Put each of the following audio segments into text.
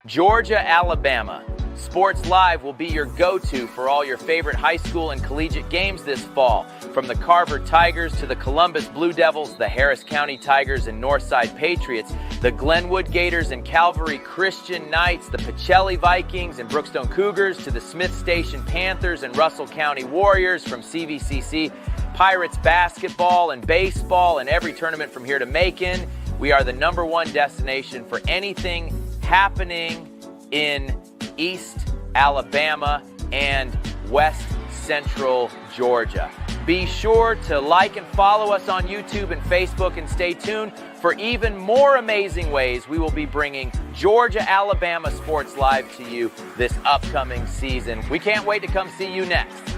Georgia, Alabama. Sports Live will be your go-to for all your favorite high school and collegiate games this fall. From the Carver Tigers to the Columbus Blue Devils, the Harris County Tigers and Northside Patriots, the Glenwood Gators and Calvary Christian Knights, the Pacelli Vikings and Brookstone Cougars, to the Smith Station Panthers and Russell County Warriors, from CVCC, Pirates basketball and baseball, and every tournament from here to Macon. We are the #1 destination for anything happening in East Alabama and West Central Georgia. Be sure to like and follow us on YouTube and Facebook, and stay tuned for even more amazing ways we will be bringing Georgia, Alabama Sports Live to you this upcoming season. We can't wait to come see you next.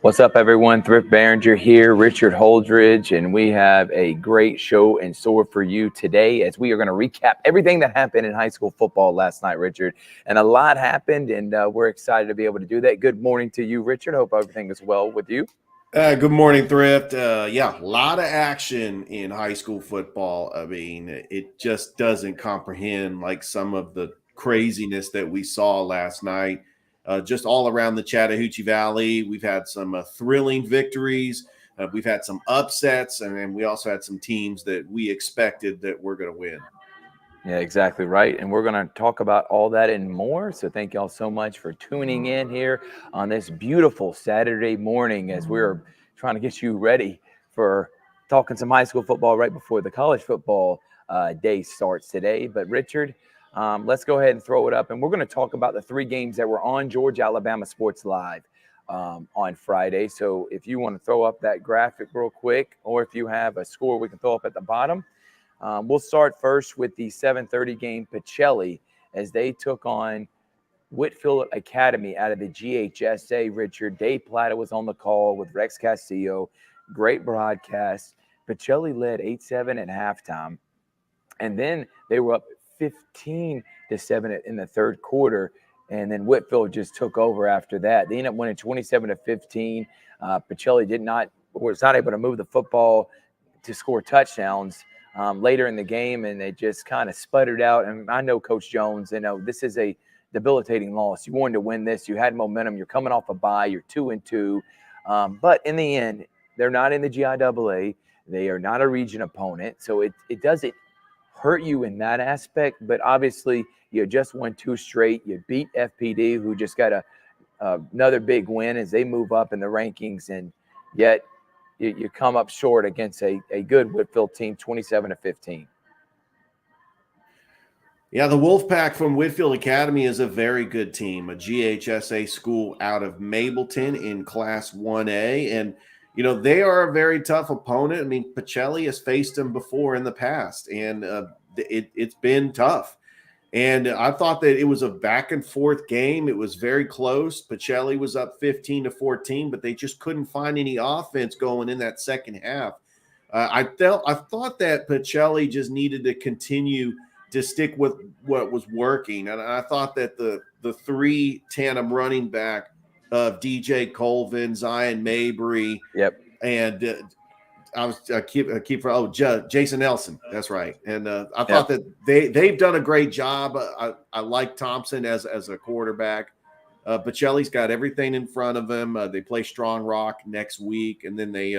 What's up, everyone? Thrift Barringer here, Richard Holdridge, and we have a great show in store for you today, as we are going to recap everything that happened in high school football last night, Richard. And a lot happened, and we're excited to be able to do that. Good morning to you, Richard. Hope everything is well with you. Good morning, Thrift. Yeah, a lot of action in high school football. I mean, it just doesn't comprehend like some of the craziness that we saw last night. Just all around the Chattahoochee Valley, we've had some thrilling victories. We've had some upsets, and then we also had some teams that we expected that we're going to win. Yeah, exactly right. And we're going to talk about all that and more. So thank y'all so much for tuning in here on this beautiful Saturday morning, as we're trying to get you ready for talking some high school football right before the college football day starts today. But Richard, let's go ahead and throw it up. And we're going to talk about the 3 games that were on Georgia, Alabama Sports Live on Friday. So if you want to throw up that graphic real quick, or if you have a score we can throw up at the bottom. We'll start first with the 7:30 game, Pacelli, as they took on Whitfield Academy out of the GHSA. Richard, Dave Plata was on the call with Rex Castillo. Great broadcast. Pacelli led 8-7 at halftime, and then they were up 15-7 in the third quarter, and then Whitfield just took over after that. They ended up winning 27-15. Pacelli was not able to move the football to score touchdowns later in the game, and they just kind of sputtered out. And I know Coach Jones, this is a debilitating loss. You wanted to win this. You had momentum. You're coming off a bye. You're 2-2. But in the end, they're not in the GIAA. They are not a region opponent. So it doesn't hurt you in that aspect. But obviously, you just won 2 straight. You beat FPD, who just got another big win as they move up in the rankings. And yet, you come up short against a good Whitfield team, 27-15. Yeah, the Wolfpack from Whitfield Academy is a very good team, a GHSA school out of Mableton in Class 1A. And, they are a very tough opponent. I mean, Pacelli has faced them before in the past, and it's been tough. And I thought that it was a back-and-forth game. It was very close. Pacelli was up 15-14, but they just couldn't find any offense going in that second half. I thought that Pacelli just needed to continue to stick with what was working. And I thought that the 3 tandem running back of DJ Colvin, Zion Mabry, and Jason Nelson. That's right. And I thought that they've done a great job. I like Thompson as a quarterback. Pacelli's got everything in front of him. They play Strong Rock next week, and then they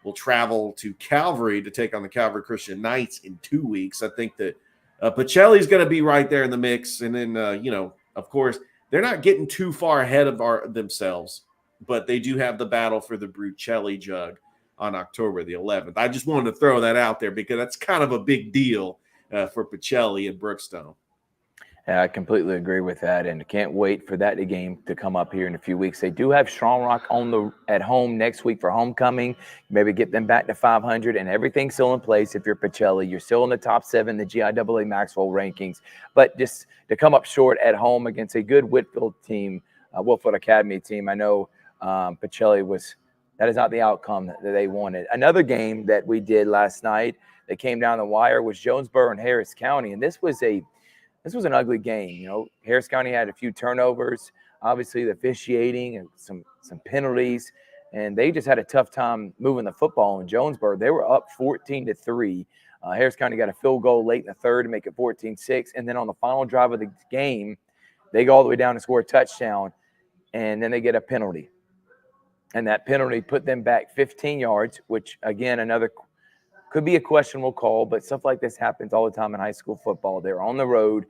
will travel to Calvary to take on the Calvary Christian Knights in 2 weeks. I think that Pacelli's going to be right there in the mix. And then, of course, they're not getting too far ahead of themselves, but they do have the battle for the Brucelli Jug on October the 11th. I just wanted to throw that out there because that's kind of a big deal for Pacelli and Brookstone. Yeah, I completely agree with that, and can't wait for that game to come up here in a few weeks. They do have Strong Rock at home next week for homecoming. Maybe get them back to 500, and everything's still in place. If you're Pacelli, you're still in the top 7, the GIAA Maxwell rankings, but just to come up short at home against a good Whitfield team, Whitfield Academy team. I know Pacelli was. That is not the outcome that they wanted. Another game that we did last night that came down the wire was Jonesboro and Harris County, and this was an ugly game. You know, Harris County had a few turnovers, obviously the officiating and some penalties, and they just had a tough time moving the football in Jonesboro. They were up 14-3. Harris County got a field goal late in the third to make it 14-6, and then on the final drive of the game, they go all the way down and score a touchdown, and then they get a penalty. And that penalty put them back 15 yards, which, again, another could be a questionable call, but stuff like this happens all the time in high school football. They're on the road,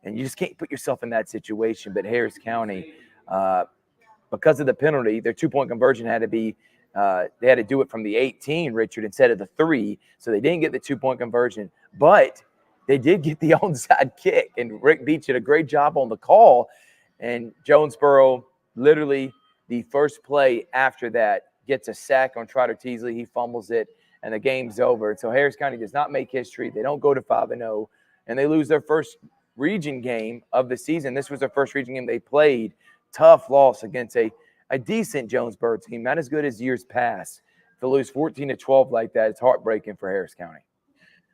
and you just can't put yourself in that situation. But Harris County, because of the penalty, their 2-point conversion had to be they had to do it from the 18, Richard, instead of the 3. So they didn't get the 2-point conversion, but they did get the onside kick. And Rick Beach did a great job on the call. And Jonesboro, literally the first play after that, gets a sack on Trotter Teasley. He fumbles it, and the game's over. So Harris County does not make history. They don't go to 5-0, and they lose their first region game of the season. This was their first region game they played. Tough loss against a decent Jonesboro team, not as good as years past. To lose 14-12 like that, it's heartbreaking for Harris County.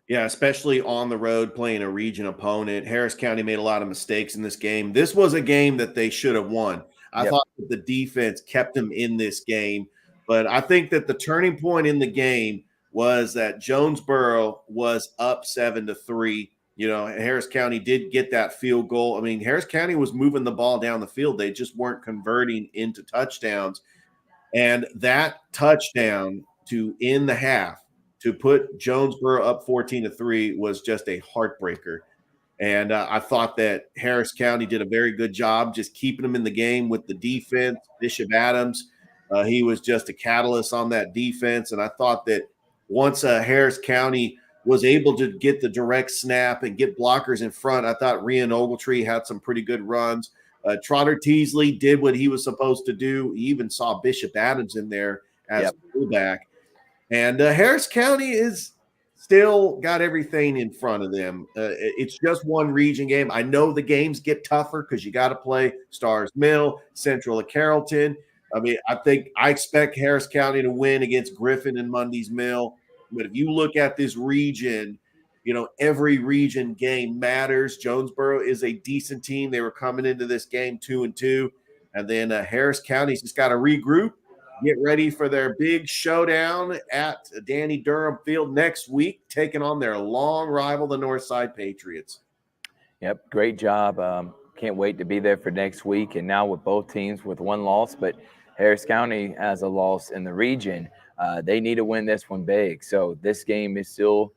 Yeah, especially on the road playing a region opponent. Harris County made a lot of mistakes in this game. This was a game that they should have won. I thought that the defense kept them in this game, but I think that the turning point in the game was that Jonesboro was up 7-3. You know, Harris County did get that field goal. I mean, Harris County was moving the ball down the field. They just weren't converting into touchdowns. And that touchdown to end the half, to put Jonesboro up 14-3, was just a heartbreaker. And I thought that Harris County did a very good job just keeping them in the game with the defense. Bishop Adams, he was just a catalyst on that defense. And I thought that once Harris County was able to get the direct snap and get blockers in front, I thought Rian Ogletree had some pretty good runs. Trotter Teasley did what he was supposed to do. He even saw Bishop Adams in there as fullback. And Harris County is still got everything in front of them. It's just one region game. I know the games get tougher because you got to play Stars Mill, Central of Carrollton. I mean, I expect Harris County to win against Griffin and Mundy's Mill. But if you look at this region, you know, every region game matters. Jonesboro is a decent team. They were coming into this game 2-2. And then Harris County's just got to regroup, get ready for their big showdown at Danny Durham Field next week, taking on their long rival, the Northside Patriots. Yep, great job. Can't wait to be there for next week. And now with both teams with one loss, but Harris County has a loss in the region. They need to win this one big. So this game is still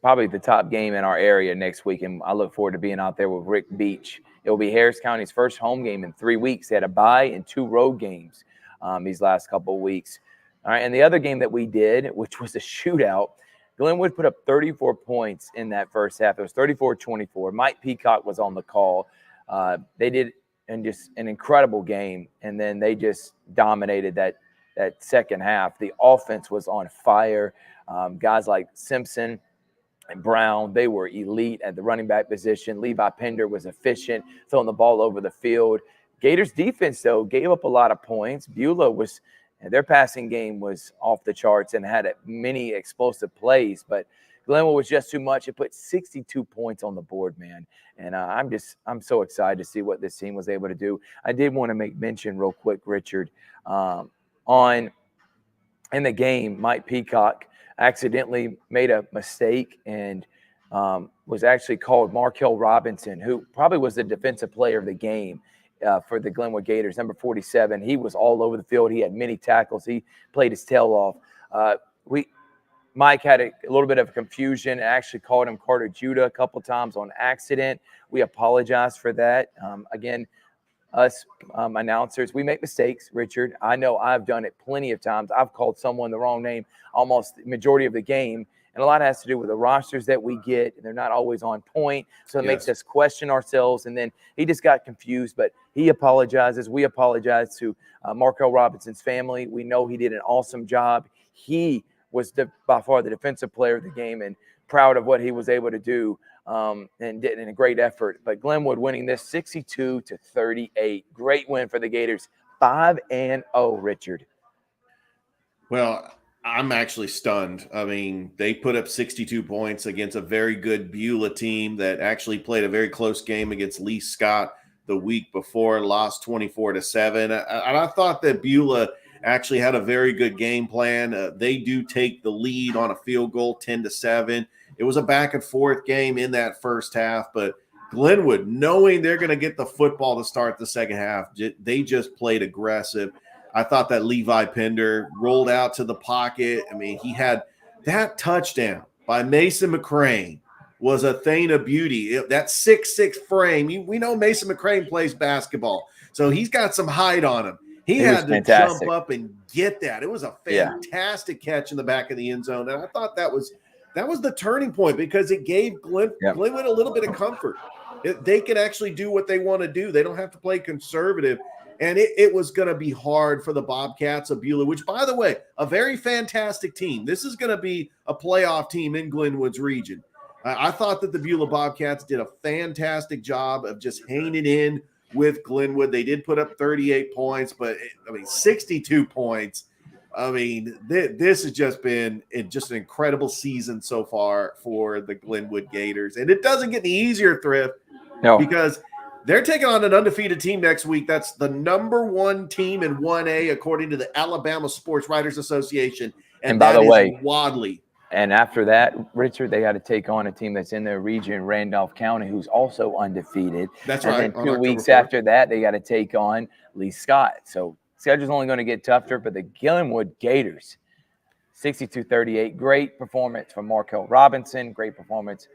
probably the top game in our area next week, and I look forward to being out there with Rick Beach. It will be Harris County's first home game in 3 weeks. They had a bye and 2 road games these last couple of weeks. All right, and the other game that we did, which was a shootout, Glenwood put up 34 points in that first half. It was 34-24. Mike Peacock was on the call. They did just an incredible game, and then they just dominated that second half. The offense was on fire. Guys like Simpson and Brown, they were elite at the running back position. Levi Pender was efficient, throwing the ball over the field. Gators defense, though, gave up a lot of points. Beulah their passing game was off the charts and had many explosive plays, but Glenwood was just too much. It put 62 points on the board, man. And I'm so excited to see what this team was able to do. I did want to make mention real quick, Richard, in the game, Mike Peacock accidentally made a mistake and was actually called Markel Robinson, who probably was the defensive player of the game for the Glenwood Gators, number 47. He was all over the field. He had many tackles. He played his tail off. Mike had a little bit of confusion and actually called him Carter Judah a couple times on accident. We apologize for that. Again, us announcers, we make mistakes, Richard. I know I've done it plenty of times. I've called someone the wrong name almost the majority of the game, And a lot has to do with the rosters that we get. They're not always on point. So it makes us question ourselves. And then he just got confused, but he apologizes. We apologize to Markel Robinson's family. We know he did an awesome job. He was by far the defensive player of the game, and proud of what he was able to do, and did in a great effort. But Glenwood winning this 62-38. Great win for the Gators. 5-0, Richard. Well, I'm actually stunned. I mean, they put up 62 points against a very good Beulah team that actually played a very close game against Lee Scott the week before, lost 24-7. And I thought that Beulah actually had a very good game plan. They do take the lead on a field goal, 10-7. It was a back and forth game in that first half, but Glenwood, knowing they're going to get the football to start the second half, they just played aggressive. I thought that Levi Pender rolled out to the pocket. I mean, he had that touchdown by Mason McCrane was a thing of beauty. That 6'6" frame, we know Mason McCrane plays basketball, so he's got some height on him. He had to jump up and get that. It was a fantastic catch in the back of the end zone, and I thought that was the turning point because it gave Glenwood a little bit of comfort. They can actually do what they want to do. They don't have to play conservative. And it was going to be hard for the Bobcats of Beulah, which, by the way, a very fantastic team. This is going to be a playoff team in Glenwood's region. I thought that the Beulah Bobcats did a fantastic job of just hanging in with Glenwood. They did put up 38 points, but, 62 points. This has just been an incredible season so far for the Glenwood Gators. And it doesn't get any easier, Thrift, because – they're taking on an undefeated team next week. That's the number one team in 1A, according to the Alabama Sports Writers Association. And by the way, Wadley. And after that, Richard, they got to take on a team that's in their region, Randolph County, who's also undefeated. That's right. And then 2 weeks after that, they got to take on Lee Scott. So schedule's only going to get tougher for the Glenwood Gators. 62-38. Great performance from Markel Robinson. Great performance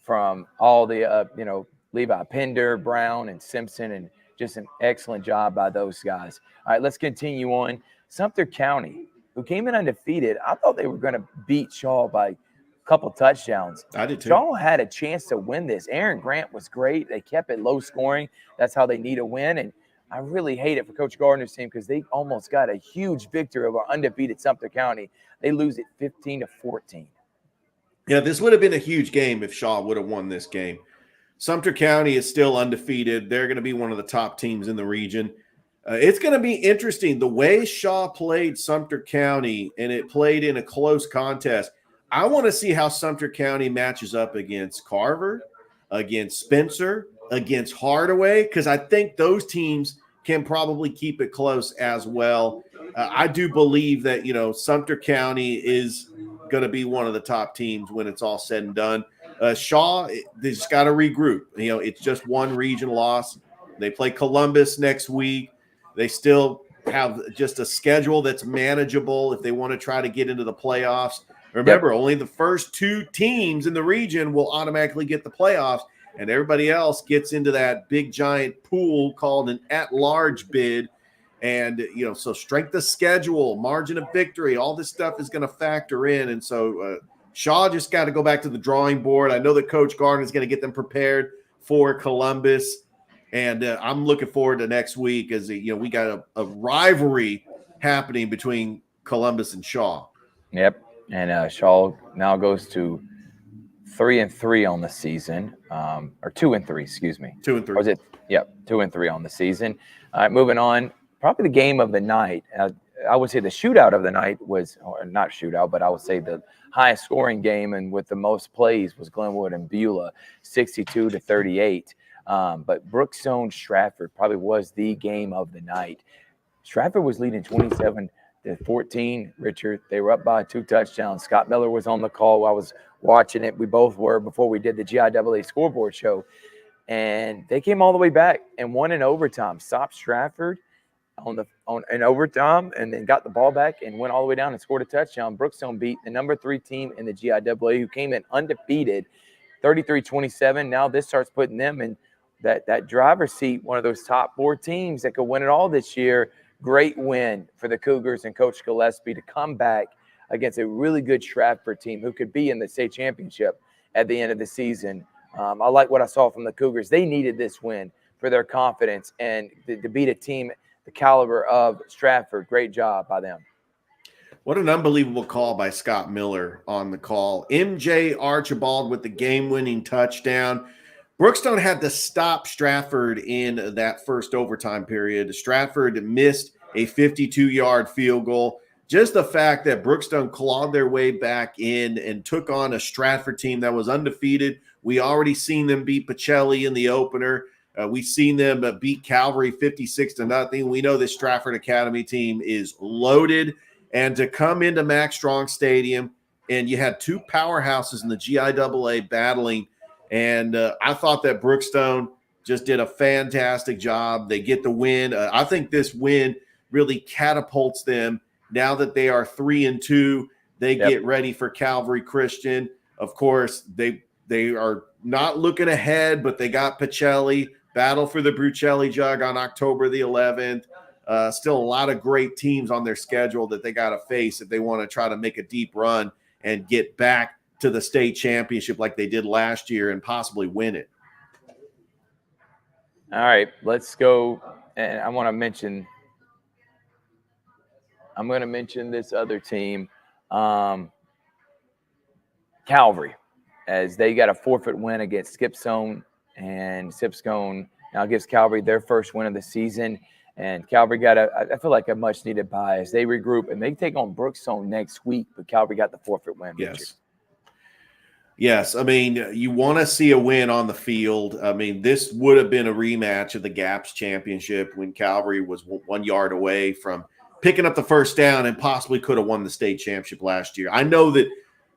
from all the, Levi Pender, Brown, and Simpson, and just an excellent job by those guys. All right, let's continue on. Sumter County, who came in undefeated, I thought they were going to beat Shaw by a couple touchdowns. I did too. Shaw had a chance to win this. Aaron Grant was great. They kept it low scoring. That's how they need a win. And I really hate it for Coach Gardner's team because they almost got a huge victory over undefeated Sumter County. They lose it 15-14. Yeah, this would have been a huge game if Shaw would have won this game. Sumter County is still undefeated. They're going to be one of the top teams in the region. It's going to be interesting. The way Shaw played Sumter County, and it played in a close contest, I want to see how Sumter County matches up against Carver, against Spencer, against Hardaway, because I think those teams can probably keep it close as well. I do believe that, Sumter County is going to be one of the top teams when it's all said and done. Shaw, they just got to regroup. It's just one region loss. They play Columbus next week. They still have just a schedule that's manageable if they want to try to get into the playoffs. Remember, only the first 2 teams in the region will automatically get the playoffs, and everybody else gets into that big, giant pool called an at-large bid. And, so strength of schedule, margin of victory, all this stuff is going to factor in. And so Shaw just got to go back to the drawing board. I know that Coach Gardner is going to get them prepared for Columbus. And I'm looking forward to next week as, we got a rivalry happening between Columbus and Shaw. Yep. And Shaw now goes to 3-3 on the season, or 2-3, excuse me. 2-3. Or was it? Yep, 2-3 on the season. All right, moving on. Probably the game of the night. I would say the shootout of the night was, or not shootout, but I would say the highest scoring game and with the most plays was Glenwood and Beulah, 62-38. But Brookstone Stratford probably was the game of the night. Stratford was leading 27-14, Richard. They were up by 2 touchdowns. Scott Miller was on the call. I was watching it. We both were before we did the GIAA scoreboard show. And they came all the way back and won in overtime. Stopped Stratford in overtime and then got the ball back and went all the way down and scored a touchdown. Brookstone beat the number 3 team in the GIAA who came in undefeated, 33-27. Now this starts putting them in that driver's seat, one of those top 4 teams that could win it all this year. Great win for the Cougars and Coach Gillespie to come back against a really good Stratford team who could be in the state championship at the end of the season. I like what I saw from the Cougars. They needed this win for their confidence and to beat a team the caliber of Stratford. Great job by them. What an unbelievable call by Scott Miller on the call. MJ Archibald with the game-winning touchdown. Brookstone had to stop Stratford in that first overtime period. Stratford missed a 52-yard field goal. Just the fact that Brookstone clawed their way back in and took on a Stratford team that was undefeated. We already seen them beat Pacelli in the opener. We've seen them beat Calvary 56-0. We know this Stratford Academy team is loaded. And to come into Max Strong Stadium, and you had two powerhouses in the GIAA battling, and I thought that Brookstone just did a fantastic job. They get the win. I think this win really catapults them now that they are 3-2. They get ready for Calvary Christian. Of course, they are not looking ahead, but they got Pacelli, battle for the Brucelli Jug on October the 11th. Still a lot of great teams on their schedule that they got to face if they want to try to make a deep run and get back to the state championship like they did last year and possibly win it. All right, let's go. And I'm going to mention this other team, Calvary, as they got a forfeit win against Skipstone, and Skipstone now gives Calvary their first win of the season. And Calvary got I feel like a much needed bye as they regroup and they take on Brookstone next week. But Calvary got the forfeit win. Yes. I mean, you want to see a win on the field. I mean, this would have been a rematch of the GAPS championship when Calvary was 1 yard away from picking up the first down and possibly could have won the state championship last year. I know that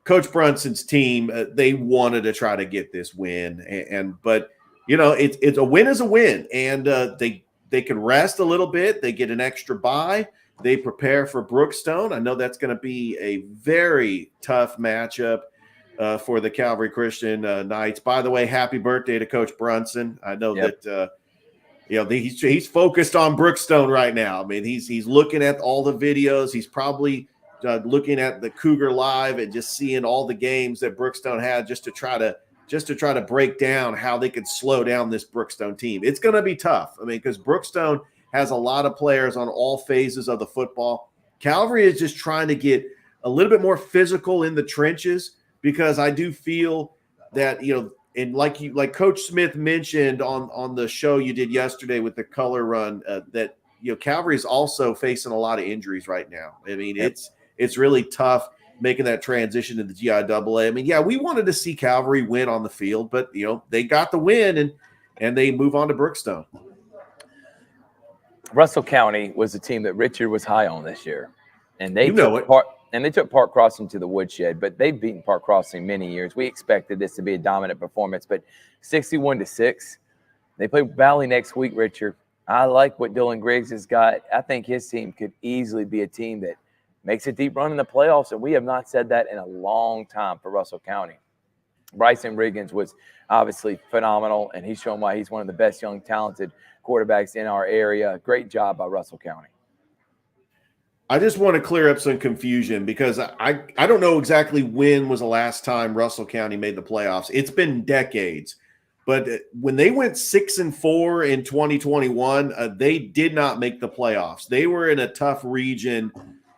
Coach Brunson's team, they wanted to try to get this win. But, you know, it's a win is a win. And they can rest a little bit. They get an extra bye. They prepare for Brookstone. I know that's going to be a very tough matchup for the Calvary Christian Knights. By the way, happy birthday to Coach Brunson. I know that he's focused on Brookstone right now. I mean, he's looking at all the videos. He's probably looking at the Cougar Live and just seeing all the games that Brookstone had just to try to break down how they could slow down this Brookstone team. It's going to be tough. I mean, because Brookstone has a lot of players on all phases of the football. Calvary is just trying to get a little bit more physical in the trenches, because I do feel that, you know, and like Coach Smith mentioned on the show you did yesterday with the color run, that, you know, Calvary is also facing a lot of injuries right now. I mean, it's really tough making that transition to the GIAA. I mean, yeah, we wanted to see Calvary win on the field, but, you know, they got the win and they move on to Brookstone. Russell County was a team that Richard was high on this year, and they took Park Crossing to the woodshed, but they've beaten Park Crossing many years. We expected this to be a dominant performance, but 61-6. They play Valley next week, Richard. I like what Dylan Griggs has got. I think his team could easily be a team that makes a deep run in the playoffs, and we have not said that in a long time for Russell County. Bryson Riggins was obviously phenomenal, and he's shown why he's one of the best young, talented quarterbacks in our area. Great job by Russell County. I just want to clear up some confusion, because I don't know exactly when was the last time Russell County made the playoffs. It's been decades. But when they went 6-4 in 2021, they did not make the playoffs. They were in a tough region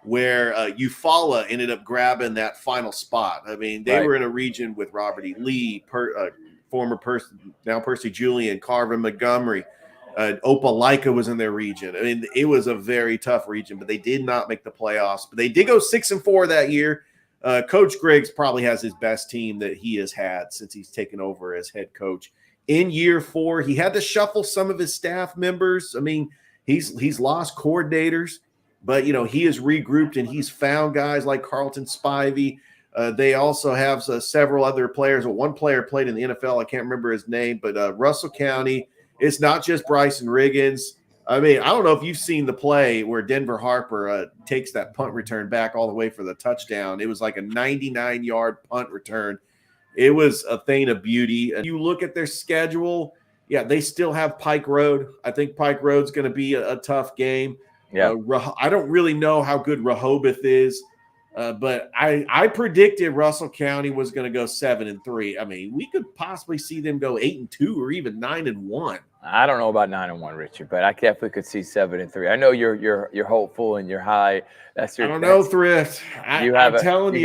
where Eufaula ended up grabbing that final spot. I mean, they were in a region with Robert E. Lee, now Percy Julian, Carvin Montgomery. Opelika was in their region. I mean, it was a very tough region, but they did not make the playoffs. But they did go 6-4 that year. Coach Griggs probably has his best team that he has had since he's taken over as head coach. In year 4, he had to shuffle some of his staff members. I mean, he's lost coordinators, but, you know, he has regrouped and he's found guys like Carlton Spivey. They also have several other players. One player played in the NFL. I can't remember his name, but Russell County, it's not just Bryson Riggins. I mean, I don't know if you've seen the play where Denver Harper takes that punt return back all the way for the touchdown. It was like a 99-yard punt return. It was a thing of beauty. And you look at their schedule, yeah, they still have Pike Road. I think Pike Road's going to be a tough game. Yeah, I don't really know how good Rehoboth is. But I predicted Russell County was going to go 7-3. I mean, we could possibly see them go 8-2 or even 9-1. I don't know about 9-1, Richard, but I definitely could see 7-3. I know you're hopeful and you're high. That's your. I don't know, Thrift. I'm telling you,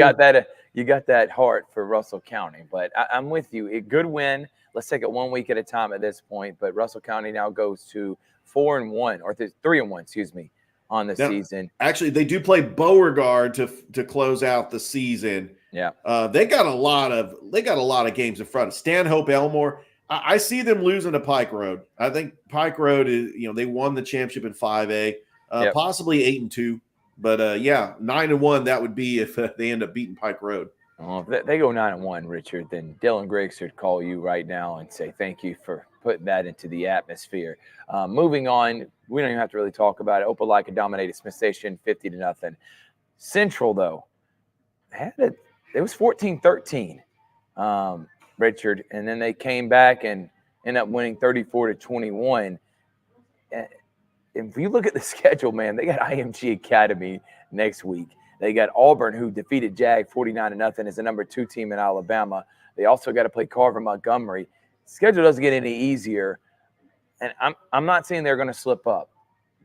you got that heart for Russell County. But I'm with you. A good win. Let's take it 1 week at a time at this point. But Russell County now goes to 4-1 or 3-1, excuse me, on the season. Actually, they do play Beauregard to close out the season. Yeah. They got a lot of games in front of Stanhope Elmore. I see them losing to Pike Road. I think Pike Road is, they won the championship in 5A, possibly 8-2, but 9-1. That would be if they end up beating Pike Road. Well, if they go 9-1, Richard, then Dylan Griggs would call you right now and say thank you for putting that into the atmosphere. Moving on, we don't even have to really talk about it. Opelika dominated Smith Station 50-0. Central, though, it was 14-13. Richard, and then they came back and ended up winning 34-21. And if you look at the schedule, man, they got IMG Academy next week. They got Auburn, who defeated Jag 49-0 as the number 2 team in Alabama. They also got to play Carver Montgomery. Schedule doesn't get any easier, and I'm not saying they're going to slip up,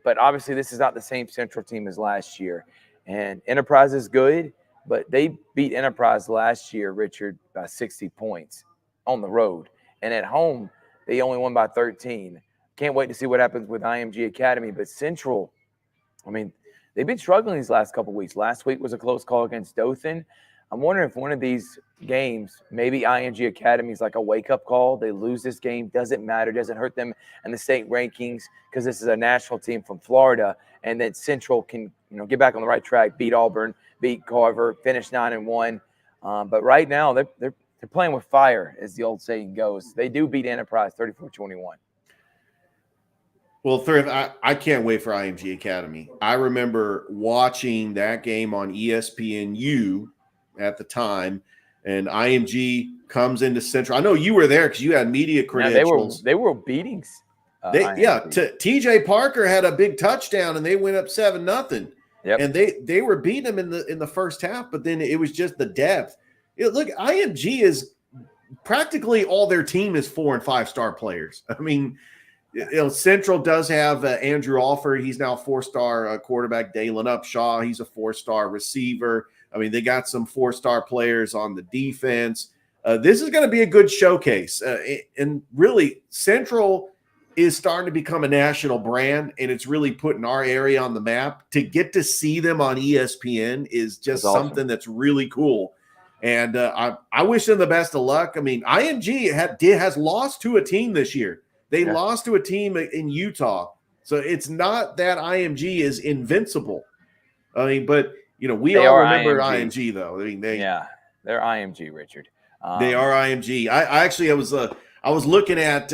but obviously this is not the same Central team as last year. And Enterprise is good, but they beat Enterprise last year, Richard, by 60 points on the road. And at home, they only won by 13. Can't wait to see what happens with IMG Academy. But Central, I mean, they've been struggling these last couple of weeks. Last week was a close call against Dothan. I'm wondering if one of these games, maybe IMG Academy is like a wake-up call. They lose this game, doesn't matter, doesn't hurt them in the state rankings because this is a national team from Florida. And then Central can, get back on the right track, beat Auburn, beat Carver, finish 9-1. But right now, they're playing with fire, as the old saying goes. They do beat Enterprise 34-21. Well, Thrift, I can't wait for IMG Academy. I remember watching that game on ESPNU at the time, and IMG comes into Central. I know you were there because you had media credentials. They were beatings. TJ Parker had a big touchdown, and they went up 7-0. Yep. And they were beating them in the first half, but then it was just the depth. Look, IMG is practically all their team is 4- and 5-star players. I mean, Central does have Andrew Alford. He's now 4-star quarterback. Dalen Upshaw, he's a 4-star receiver. I mean, they got some 4-star players on the defense. This is going to be a good showcase. And really, Central is starting to become a national brand, and it's really putting our area on the map. To get to see them on ESPN is just something that's really cool. And I wish them the best of luck. I mean, IMG has lost to a team this year. They lost to a team in Utah. So it's not that IMG is invincible. I mean, but, we all remember IMG, though. I mean, they're IMG, Richard. They are IMG. I was looking at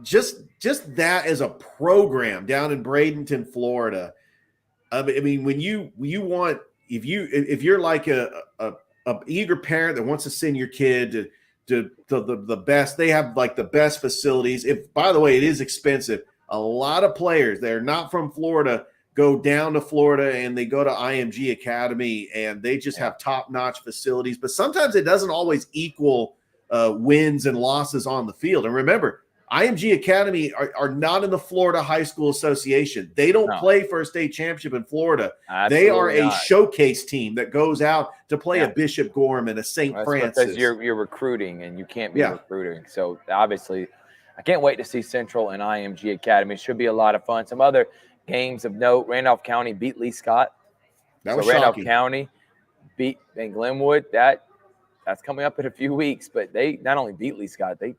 just that as a program down in Bradenton, Florida. I mean, when you want, if you're like a eager parent that wants to send your kid to the best, they have like the best facilities. By the way, it is expensive. A lot of players that are not from Florida go down to Florida and they go to IMG Academy, and they just have top-notch facilities. But sometimes it doesn't always equal wins and losses on the field. And remember, IMG Academy are not in the Florida High School Association. They don't play for a state championship in Florida. Absolutely they are a not. Showcase team that goes out to play a Bishop Gorman, a St. Francis. Because you're recruiting, and you can't be recruiting. So obviously, I can't wait to see Central and IMG Academy. It should be a lot of fun. Some other games of note: Randolph County beat Lee Scott. That was Randolph shocking. County beat Glenwood. That's coming up in a few weeks. But they not only beat Lee Scott, they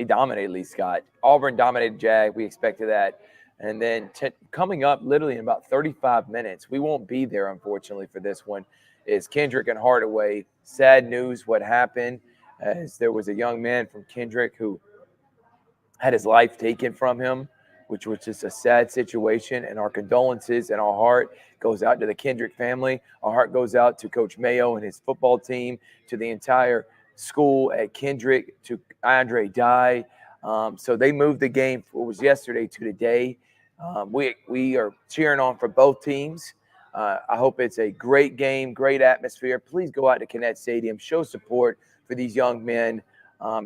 dominated Lee Scott. Auburn dominated Jag. We expected that. And then coming up literally in about 35 minutes, we won't be there, unfortunately, for this one, is Kendrick and Hardaway. Sad news what happened, as there was a young man from Kendrick who had his life taken from him, which was just a sad situation. And our condolences and our heart goes out to the Kendrick family. Our heart goes out to Coach Mayo and his football team, to the entire school at Kendrick, to Andre Dye. So they moved the game, what was yesterday, to today. We are cheering on for both teams. I hope it's a great game, great atmosphere. Please go out to Kinnett Stadium, show support for these young men.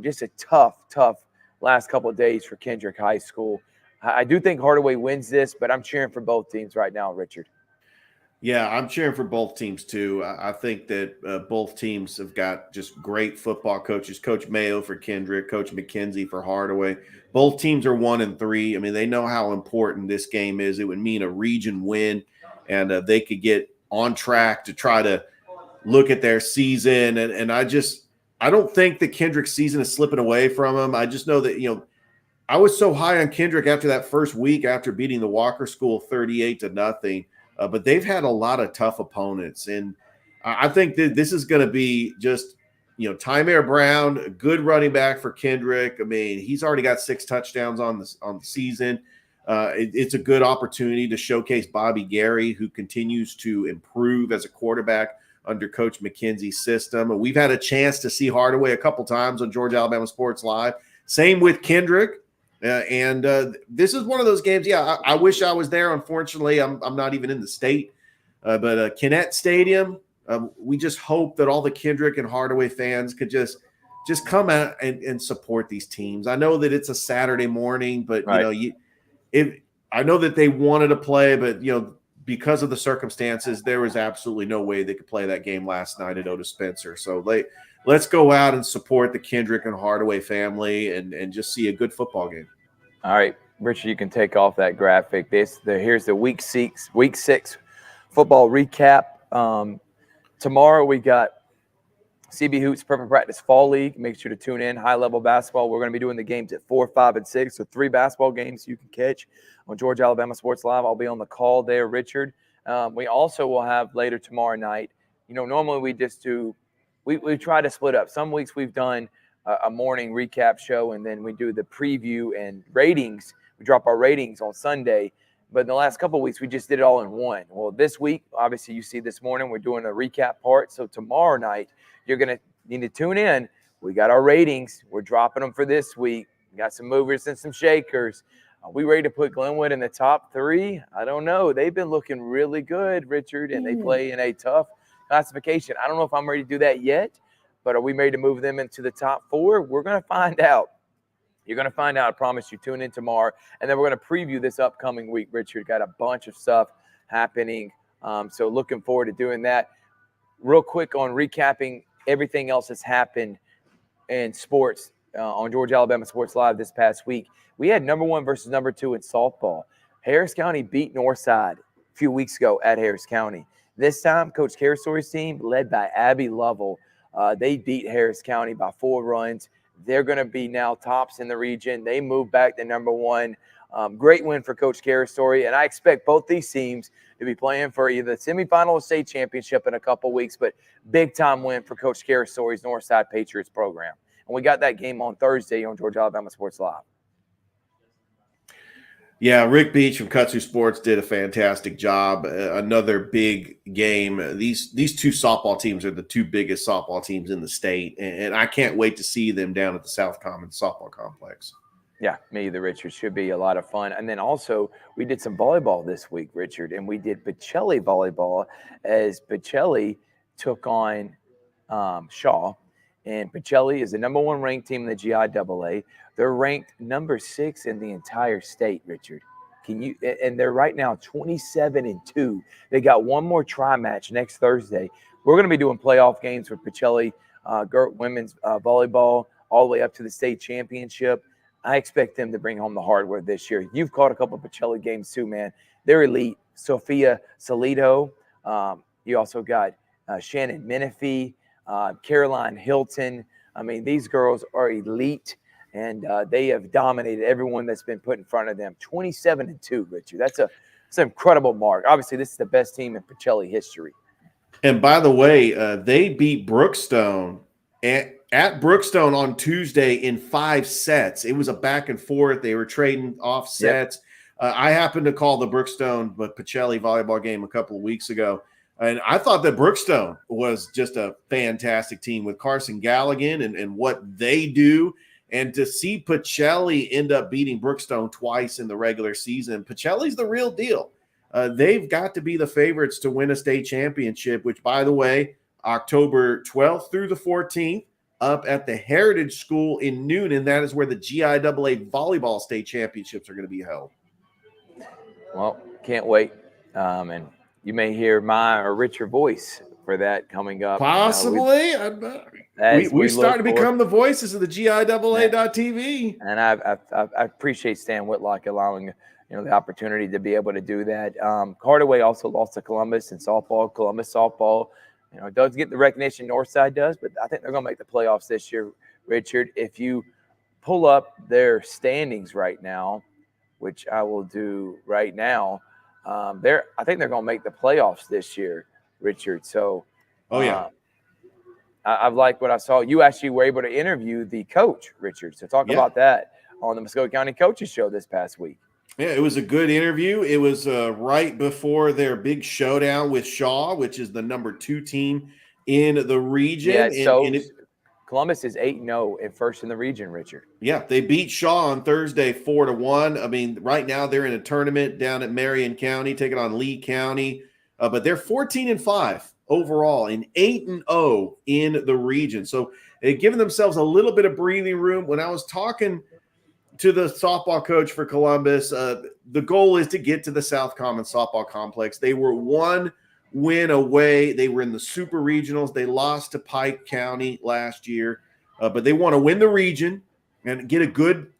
Just a tough last couple of days for Kendrick High School. I do think Hardaway wins this, but I'm cheering for both teams right now, Richard. Yeah, I'm cheering for both teams too. I think that both teams have got just great football coaches. Coach Mayo for Kendrick, Coach McKenzie for Hardaway. Both teams are 1-3. I mean, they know how important this game is. It would mean a region win, and they could get on track to try to look at their season. And I don't think that Kendrick's season is slipping away from them. I just know that I was so high on Kendrick after that first week after beating the Walker School 38-0. But they've had a lot of tough opponents. And I think that this is going to be just, Tymair Brown, a good running back for Kendrick. I mean, he's already got 6 touchdowns on the season. It's a good opportunity to showcase Bobby Gary, who continues to improve as a quarterback under Coach McKenzie's system. And we've had a chance to see Hardaway a couple times on Georgia Alabama Sports Live. Same with Kendrick. This is one of those games. Yeah, I wish I was there. Unfortunately, I'm not even in the state. But Kinnett Stadium, we just hope that all the Kendrick and Hardaway fans could just come out and support these teams. I know that it's a Saturday morning, but right. I know that they wanted to play, but because of the circumstances, there was absolutely no way they could play that game last night at Otis Spencer. So let's go out and support the Kendrick and Hardaway family and just see a good football game. All right, Richard, you can take off that graphic. Here's the week 6 football recap. Tomorrow we got CB Hoops Prep and Practice Fall League. Make sure to tune in. High-level basketball. We're going to be doing the games at 4, 5, and 6. So 3 basketball games you can catch on Georgia Alabama Sports Live. I'll be on the call there, Richard. We also will have later tomorrow night. Normally we just do we try to split up. Some weeks we've done a morning recap show, and then we do the preview and ratings. We drop our ratings on Sunday. But in the last couple of weeks, we just did it all in one. Well, this week, obviously, you see this morning, we're doing a recap part. So tomorrow night, you're going to need to tune in. We got our ratings. We're dropping them for this week. We got some movers and some shakers. Are we ready to put Glenwood in the top 3? I don't know. They've been looking really good, Richard, and they play in a tough classification. I don't know if I'm ready to do that yet, but are we ready to move them into the top 4? We're going to find out. You're going to find out. I promise you. Tune in tomorrow. And then we're going to preview this upcoming week, Richard. Got a bunch of stuff happening. So looking forward to doing that. Real quick on recapping everything else that's happened in sports on Georgia Alabama Sports Live this past week. We had number 1 versus number 2 in softball. Harris County beat Northside a few weeks ago at Harris County. This time, Coach Carasore's team, led by Abby Lovell, they beat Harris County by 4 runs. They're going to be now tops in the region. They move back to number 1. Great win for Coach Carasore, and I expect both these teams to be playing for either the semifinal or state championship in a couple weeks, but big-time win for Coach Carasore's Northside Patriots program. And we got that game on Thursday on Georgia Alabama Sports Live. Yeah, Rick Beach from Kutsu Sports did a fantastic job. Another big game. These 2 softball teams are the 2 biggest softball teams in the state, and I can't wait to see them down at the South Commons Softball Complex. Yeah, me either, Richard. Should be a lot of fun. And then also, we did some volleyball this week, Richard, and we did Pacelli volleyball as Pacelli took on Shaw. And Pacelli is the number 1 ranked team in the GIAA. They're ranked number 6 in the entire state, Richard. And they're right now 27-2. They got one more try match next Thursday. We're going to be doing playoff games for Pacelli women's volleyball all the way up to the state championship. I expect them to bring home the hardware this year. You've caught a couple of Pacelli games too, man. They're elite. Sophia Salito. You also got Shannon Menifee, Caroline Hilton. I mean, these girls are elite, and they have dominated everyone that's been put in front of them. 27-2, Richard. That's an incredible mark. Obviously, this is the best team in Pacelli history. And by the way, they beat Brookstone at Brookstone on Tuesday in 5 sets. It was a back and forth. They were trading off sets. Yep. I happened to call the Brookstone but Pacelli volleyball game a couple of weeks ago. And I thought that Brookstone was just a fantastic team with Carson Galligan and what they do. And to see Pacelli end up beating Brookstone twice in the regular season, Pacelli's the real deal. they've got to be the favorites to win a state championship, which, by the way, October 12th through the 14th, up at the Heritage School in Noonan. That is where the GIAA volleyball state championships are going to be held. Well, can't wait. And you may hear my or Richard voice for that coming up. Possibly. We start to become the voices of the GIAA.TV. And I appreciate Stan Whitlock allowing the opportunity to be able to do that. Hardaway also lost to Columbus in softball. Columbus softball, does get the recognition Northside does, but I think they're going to make the playoffs this year, Richard. If you pull up their standings right now, which I will do right now, I think they're going to make the playoffs this year, Richard. So, I've liked what I saw. You actually were able to interview the coach, Richard. So talk about that on the Muskogee County Coaches Show this past week. Yeah, it was a good interview. It was right before their big showdown with Shaw, which is the number 2 team in the region. Yeah, Columbus is 8-0 and first in the region, Richard. Yeah, they beat Shaw on Thursday 4-1. I mean, right now they're in a tournament down at Marion County, taking on Lee County. But they're 14-5 overall and 8-0 in the region. So they've given themselves a little bit of breathing room. When I was talking to the softball coach for Columbus, the goal is to get to the South Common Softball Complex. They were 1 win away. They were in the super regionals. They lost to Pike County last year, but they want to win the region and get a good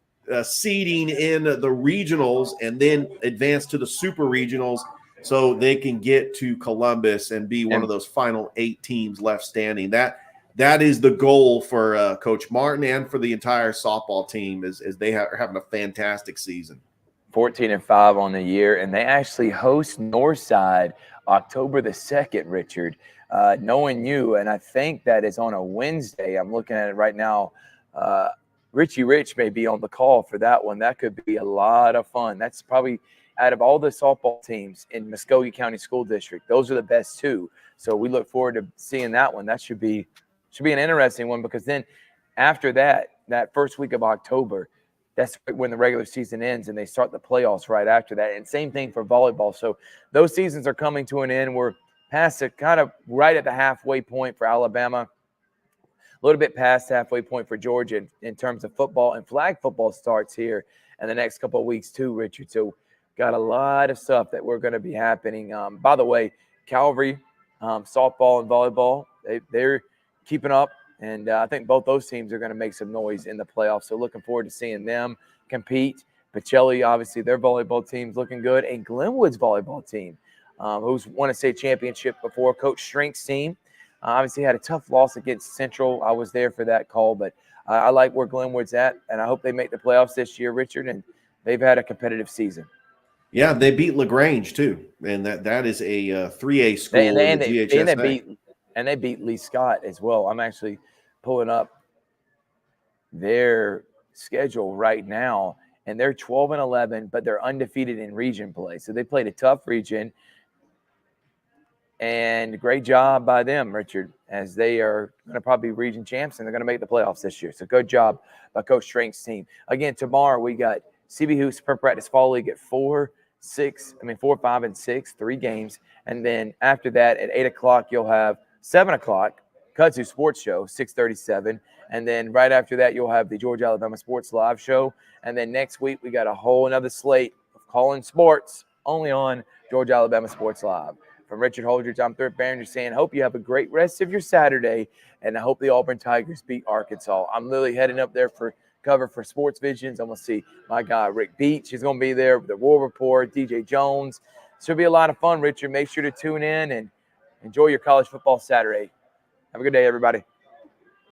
seeding in the regionals and then advance to the super regionals so they can get to Columbus and be one of those final 8 teams left standing. That is the goal for Coach Martin and for the entire softball team as they are having a fantastic season. 14-5 on the year, and they actually host Northside October the 2nd, Richard. Knowing you, and I think that is on a Wednesday. I'm looking at it right now. Richie Rich may be on the call for that one. That could be a lot of fun. That's probably out of all the softball teams in Muskogee County School District, those are the best 2. So we look forward to seeing that one. That should be an interesting one, because then after that first week of October, that's when the regular season ends and they start the playoffs right after that. And same thing for volleyball. So those seasons are coming to an end. We're past it, kind of right at the halfway point for Alabama, a little bit past halfway point for Georgia in terms of football, and flag football starts here in the next couple of weeks too, Richard. So got a lot of stuff that we're going to be happening. By the way, Calvary, softball and volleyball, they're keeping up. And I think both those teams are going to make some noise in the playoffs. So looking forward to seeing them compete. Pacelli, obviously, their volleyball team's looking good. And Glenwood's volleyball team, who's won a state championship before. Coach Strink's team obviously had a tough loss against Central. I was there for that call. But I like where Glenwood's at, and I hope they make the playoffs this year, Richard. And they've had a competitive season. Yeah, they beat LaGrange, too. And that is a 3A school in the GHSA. And they beat Lee Scott as well. I'm actually pulling up their schedule right now, and they're 12-11, but they're undefeated in region play. So they played a tough region, and great job by them, Richard, as they are going to probably be region champs, and they're going to make the playoffs this year. So good job by Coach Strink's team. Again, tomorrow we got CB Hoops per practice fall league at 4, 5, and 6, 3 games. And then after that at 8 o'clock, you'll have 7 o'clock, Kudzu Sports Show, 6:37. And then right after that, you'll have the Georgia Alabama Sports Live Show. And then next week, we got a whole another slate of calling sports only on Georgia Alabama Sports Live. From Richard Holdridge, I'm Thrift Barringer saying, hope you have a great rest of your Saturday, and I hope the Auburn Tigers beat Arkansas. I'm literally heading up there for cover for Sports Visions. I'm going to see my guy, Rick Beach. He's going to be there with the War Report, DJ Jones. Should be a lot of fun, Richard. Make sure to tune in and enjoy your college football Saturday. Have a good day, everybody.